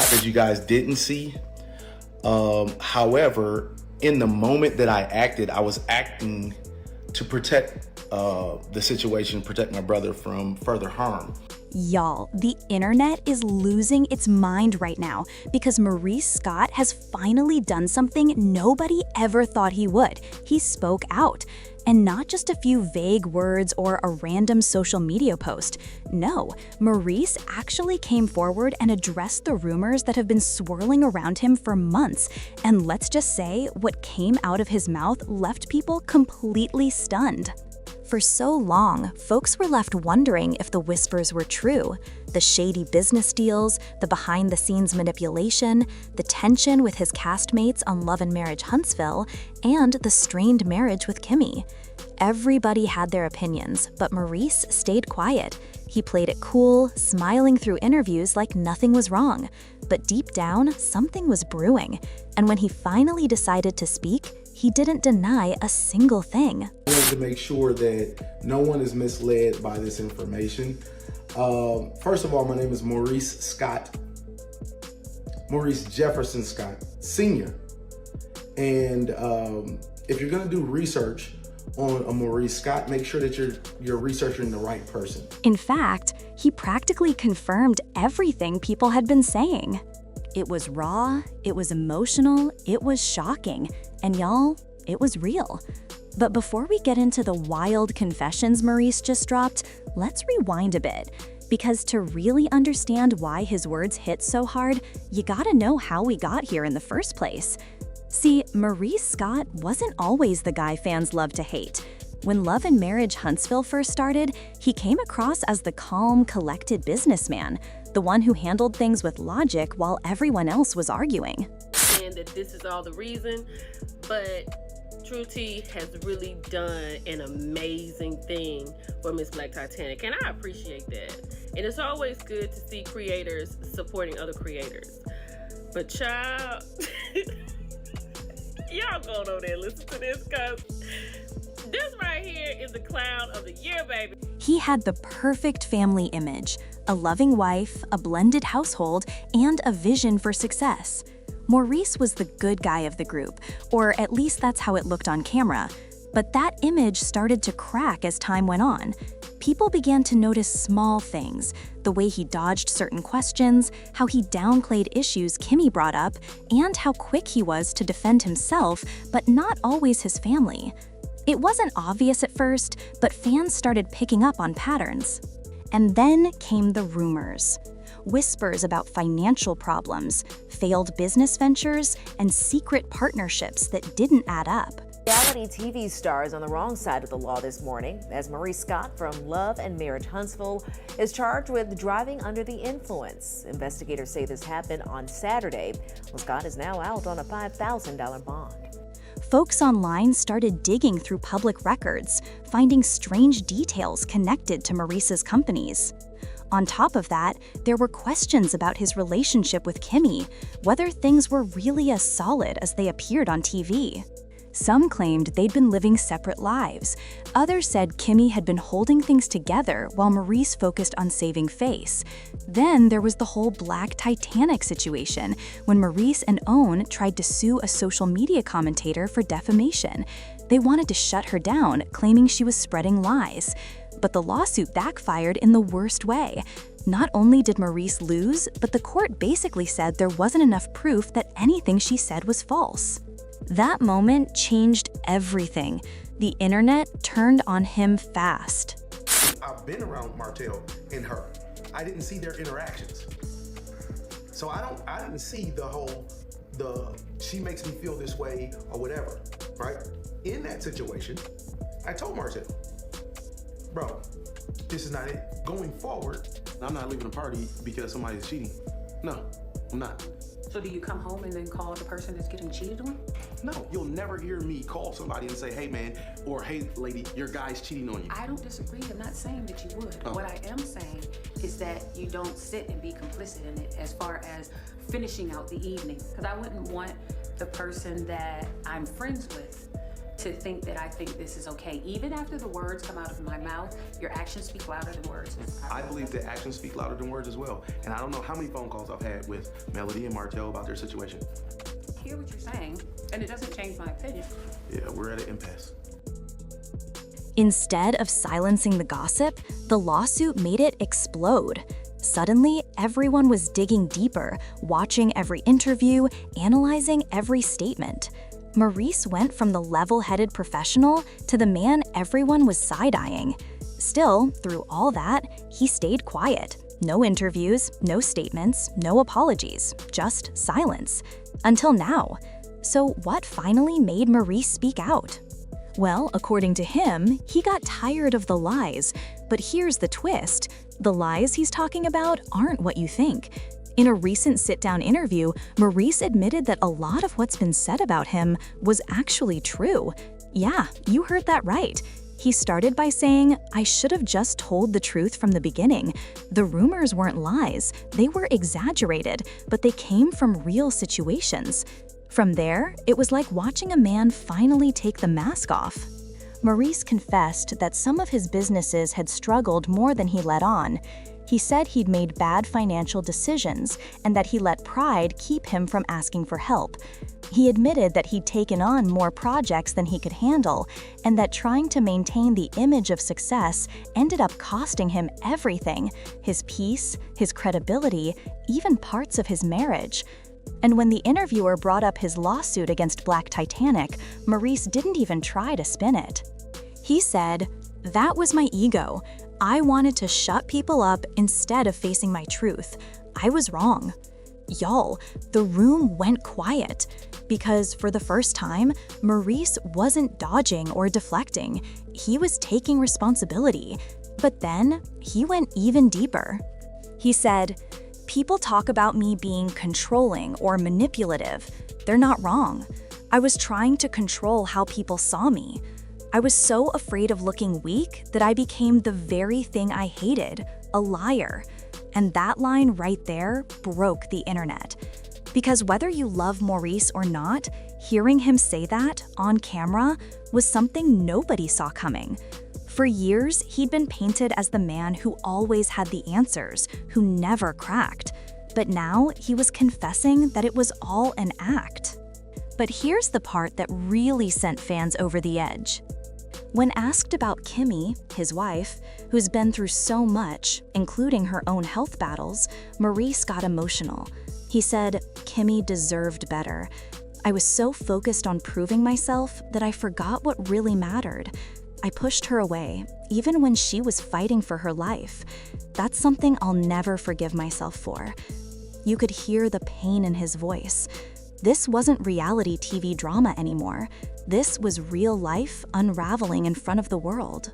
that you guys didn't see. However, in the moment that I acted, I was acting to protect the situation, protect my brother from further harm. Y'all, the internet is losing its mind right now because Maurice Scott has finally done something nobody ever thought he would. He spoke out. And not just a few vague words or a random social media post. No, Maurice actually came forward and addressed the rumors that have been swirling around him for months. And let's just say, what came out of his mouth left people completely stunned. For so long, folks were left wondering if the whispers were true. The shady business deals, the behind-the-scenes manipulation, the tension with his castmates on Love and Marriage Huntsville, and the strained marriage with Kimmi. Everybody had their opinions, but Maurice stayed quiet. He played it cool, smiling through interviews like nothing was wrong. But deep down, something was brewing. And when he finally decided to speak, he didn't deny a single thing. I wanted to make sure that no one is misled by this information. First of all, my name is Maurice Scott. Maurice Jefferson Scott, Sr. And if you're gonna do research on a Maurice Scott, make sure that you're researching the right person. In fact, he practically confirmed everything people had been saying. It was raw, it was emotional, it was shocking, and y'all, it was real. But before we get into the wild confessions Maurice just dropped, let's rewind a bit. Because to really understand why his words hit so hard, you gotta know how we got here in the first place. See, Maurice Scott wasn't always the guy fans love to hate. When Love and Marriage Huntsville first started, he came across as the calm, collected businessman, the one who handled things with logic while everyone else was arguing. And that this is all the reason, but True T has really done an amazing thing for Miss Black Titanic, and I appreciate that. And it's always good to see creators supporting other creators. But child, y'all go over there and listen to this, because this right here is the clown of the year, baby. He had the perfect family image, a loving wife, a blended household, and a vision for success. Maurice was the good guy of the group, or at least that's how it looked on camera. But that image started to crack as time went on. People began to notice small things, the way he dodged certain questions, how he downplayed issues Kimmi brought up, and how quick he was to defend himself, but not always his family. It wasn't obvious at first, but fans started picking up on patterns. And then came the rumors. Whispers about financial problems, failed business ventures, and secret partnerships that didn't add up. Reality TV star is on the wrong side of the law this morning, as Maurice Scott from Love and Marriage Huntsville is charged with driving under the influence. Investigators say this happened on Saturday. Well, Scott is now out on a $5,000 bond. Folks online started digging through public records, finding strange details connected to Maurice's companies. On top of that, there were questions about his relationship with Kimmi, whether things were really as solid as they appeared on TV. Some claimed they'd been living separate lives. Others said Kimmi had been holding things together while Maurice focused on saving face. Then there was the whole Black Titanic situation, when Maurice and OWN tried to sue a social media commentator for defamation. They wanted to shut her down, claiming she was spreading lies. But the lawsuit backfired in the worst way. Not only did Maurice lose, but the court basically said there wasn't enough proof that anything she said was false. That moment changed everything. The internet turned on him fast. I've been around Martell and her. I didn't see their interactions. So I didn't see she makes me feel this way or whatever, right? In that situation, I told Martell, bro, this is not it. Going forward, I'm not leaving a party because somebody's cheating. No, I'm not. So do you come home and then call the person that's getting cheated on? No, you'll never hear me call somebody and say, hey man, or hey lady, your guy's cheating on you. I don't disagree. I'm not saying that you would. What I am saying is that you don't sit and be complicit in it as far as finishing out the evening. Because I wouldn't want the person that I'm friends with to think that I think this is okay. Even after the words come out of my mouth, your actions speak louder than words. I believe that actions speak louder than words as well. And I don't know how many phone calls I've had with Melody and Martell about their situation. I hear what you're saying, and it doesn't change my opinion. Yeah, we're at an impasse. Instead of silencing the gossip, the lawsuit made it explode. Suddenly, everyone was digging deeper, watching every interview, analyzing every statement. Maurice went from the level-headed professional to the man everyone was side-eyeing. Still, through all that, he stayed quiet. No interviews, no statements, no apologies, just silence. Until now. So what finally made Maurice speak out? Well, according to him, he got tired of the lies. But here's the twist. The lies he's talking about aren't what you think. In a recent sit-down interview, Maurice admitted that a lot of what's been said about him was actually true. Yeah, you heard that right. He started by saying, "I should have just told the truth from the beginning. The rumors weren't lies, they were exaggerated, but they came from real situations." From there, it was like watching a man finally take the mask off. Maurice confessed that some of his businesses had struggled more than he let on. He said he'd made bad financial decisions and that he let pride keep him from asking for help. He admitted that he'd taken on more projects than he could handle and that trying to maintain the image of success ended up costing him everything: his peace, his credibility, even parts of his marriage. And when the interviewer brought up his lawsuit against Black Titanic, Maurice didn't even try to spin it. He said, "That was my ego. I wanted to shut people up instead of facing my truth. I was wrong." Y'all, the room went quiet because for the first time, Maurice wasn't dodging or deflecting. He was taking responsibility. But then he went even deeper. He said, "People talk about me being controlling or manipulative. They're not wrong. I was trying to control how people saw me. I was so afraid of looking weak that I became the very thing I hated, a liar." And that line right there broke the internet. Because whether you love Maurice or not, hearing him say that on camera was something nobody saw coming. For years, he'd been painted as the man who always had the answers, who never cracked. But now he was confessing that it was all an act. But here's the part that really sent fans over the edge. When asked about Kimmi, his wife, who's been through so much, including her own health battles, Maurice got emotional. He said, "Kimmi deserved better. I was so focused on proving myself that I forgot what really mattered. I pushed her away, even when she was fighting for her life. That's something I'll never forgive myself for." You could hear the pain in his voice. This wasn't reality TV drama anymore. This was real life unraveling in front of the world.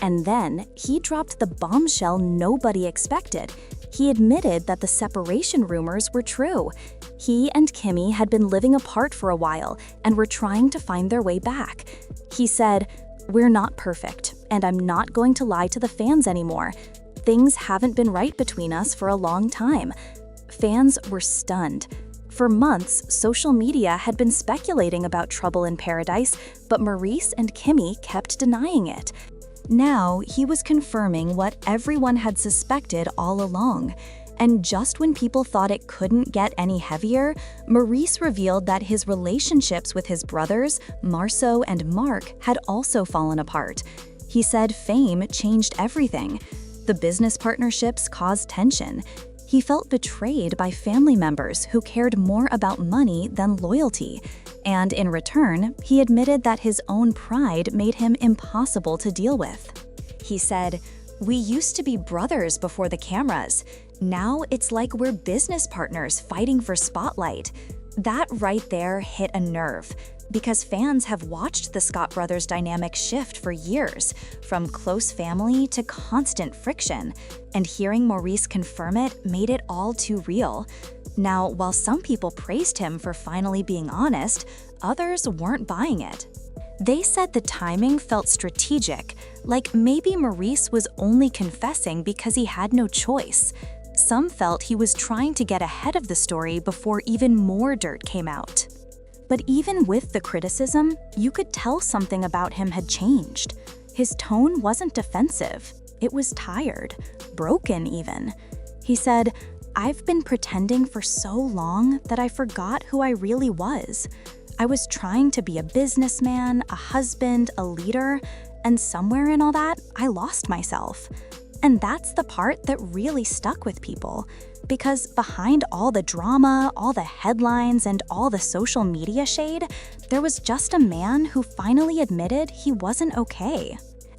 And then he dropped the bombshell nobody expected. He admitted that the separation rumors were true. He and Kimmi had been living apart for a while and were trying to find their way back. He said, "We're not perfect, and I'm not going to lie to the fans anymore. Things haven't been right between us for a long time." Fans were stunned. For months, social media had been speculating about trouble in paradise, but Maurice and Kimmi kept denying it. Now, he was confirming what everyone had suspected all along. And just when people thought it couldn't get any heavier, Maurice revealed that his relationships with his brothers, Marceau and Mark, had also fallen apart. He said fame changed everything. The business partnerships caused tension. He felt betrayed by family members who cared more about money than loyalty. And in return, he admitted that his own pride made him impossible to deal with. He said, "We used to be brothers before the cameras. Now it's like we're business partners fighting for spotlight." That right there hit a nerve, because fans have watched the Scott brothers' dynamic shift for years, from close family to constant friction, and hearing Maurice confirm it made it all too real. Now, while some people praised him for finally being honest, others weren't buying it. They said the timing felt strategic, like maybe Maurice was only confessing because he had no choice. Some felt he was trying to get ahead of the story before even more dirt came out. But even with the criticism, you could tell something about him had changed. His tone wasn't defensive. It was tired, broken even. He said, "I've been pretending for so long that I forgot who I really was. I was trying to be a businessman, a husband, a leader, and somewhere in all that, I lost myself." And that's the part that really stuck with people. Because behind all the drama, all the headlines, and all the social media shade, there was just a man who finally admitted he wasn't okay.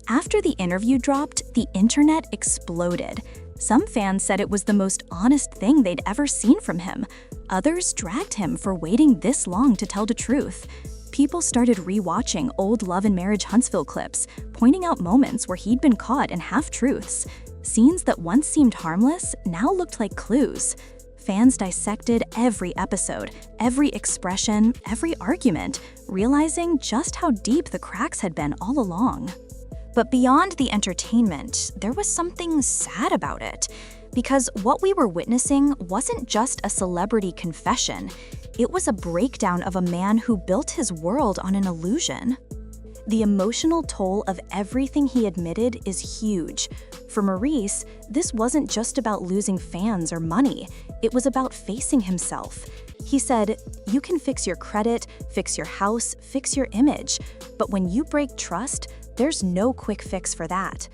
After the interview dropped, the internet exploded. Some fans said it was the most honest thing they'd ever seen from him. Others dragged him for waiting this long to tell the truth. People started rewatching old Love and Marriage Huntsville clips, pointing out moments where he'd been caught in half-truths. Scenes that once seemed harmless now looked like clues. Fans dissected every episode, every expression, every argument, realizing just how deep the cracks had been all along. But beyond the entertainment, there was something sad about it. Because what we were witnessing wasn't just a celebrity confession. It was a breakdown of a man who built his world on an illusion. The emotional toll of everything he admitted is huge. For Maurice, this wasn't just about losing fans or money. It was about facing himself. He said, "You can fix your credit, fix your house, fix your image. But when you break trust, there's no quick fix for that."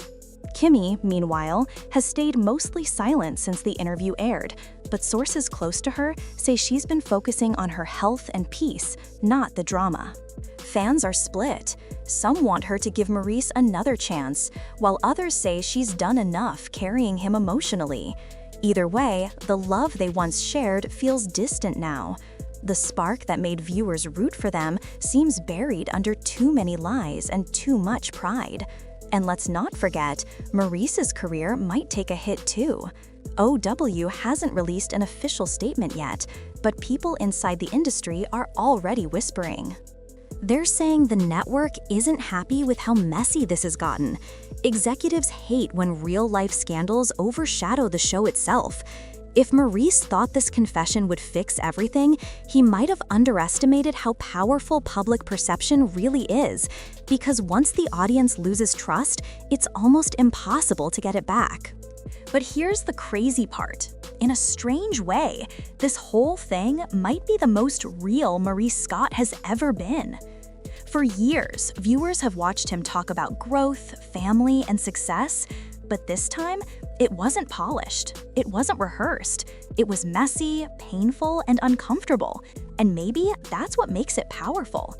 Kimmi, meanwhile, has stayed mostly silent since the interview aired, but sources close to her say she's been focusing on her health and peace, not the drama. Fans are split. Some want her to give Maurice another chance, while others say she's done enough carrying him emotionally. Either way, the love they once shared feels distant now. The spark that made viewers root for them seems buried under too many lies and too much pride. And let's not forget, Maurice's career might take a hit too. OW hasn't released an official statement yet, but people inside the industry are already whispering. They're saying the network isn't happy with how messy this has gotten. Executives hate when real-life scandals overshadow the show itself. If Maurice thought this confession would fix everything, he might have underestimated how powerful public perception really is, because once the audience loses trust, it's almost impossible to get it back. But here's the crazy part. In a strange way, this whole thing might be the most real Maurice Scott has ever been. For years, viewers have watched him talk about growth, family, and success, but this time, it wasn't polished. It wasn't rehearsed. It was messy, painful, and uncomfortable. And maybe that's what makes it powerful.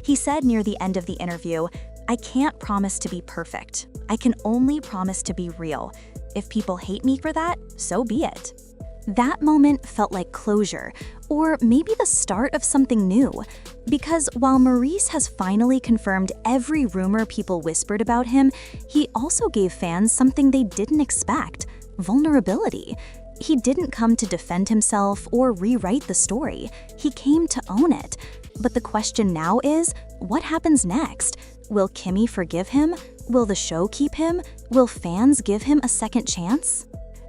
He said near the end of the interview, "I can't promise to be perfect. I can only promise to be real. If people hate me for that, so be it." That moment felt like closure, or maybe the start of something new. Because while Maurice has finally confirmed every rumor people whispered about him, he also gave fans something they didn't expect: vulnerability. He didn't come to defend himself or rewrite the story. He came to own it. But the question now is, what happens next? Will Kimmi forgive him? Will the show keep him? Will fans give him a second chance?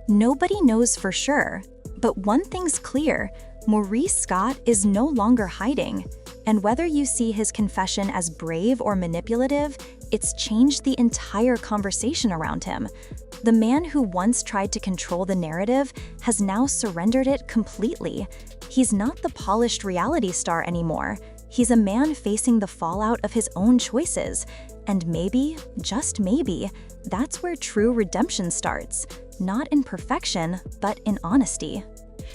Nobody knows for sure, but one thing's clear: Maurice Scott is no longer hiding. And whether you see his confession as brave or manipulative, it's changed the entire conversation around him. The man who once tried to control the narrative has now surrendered it completely. He's not the polished reality star anymore. He's a man facing the fallout of his own choices. And maybe, just maybe, that's where true redemption starts. Not in perfection, but in honesty.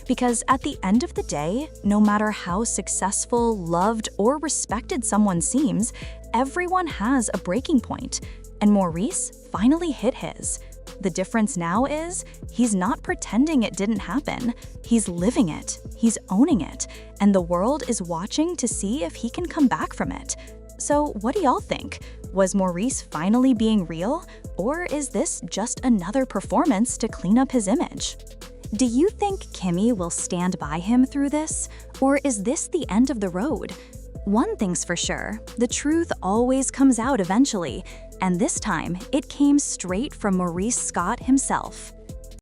Because at the end of the day, no matter how successful, loved, or respected someone seems, everyone has a breaking point. And Maurice finally hit his. The difference now is, he's not pretending it didn't happen. He's living it. He's owning it. And the world is watching to see if he can come back from it. So what do y'all think? Was Maurice finally being real? Or is this just another performance to clean up his image? Do you think Kimmi will stand by him through this? Or is this the end of the road? One thing's for sure, the truth always comes out eventually, and this time it came straight from Maurice Scott himself.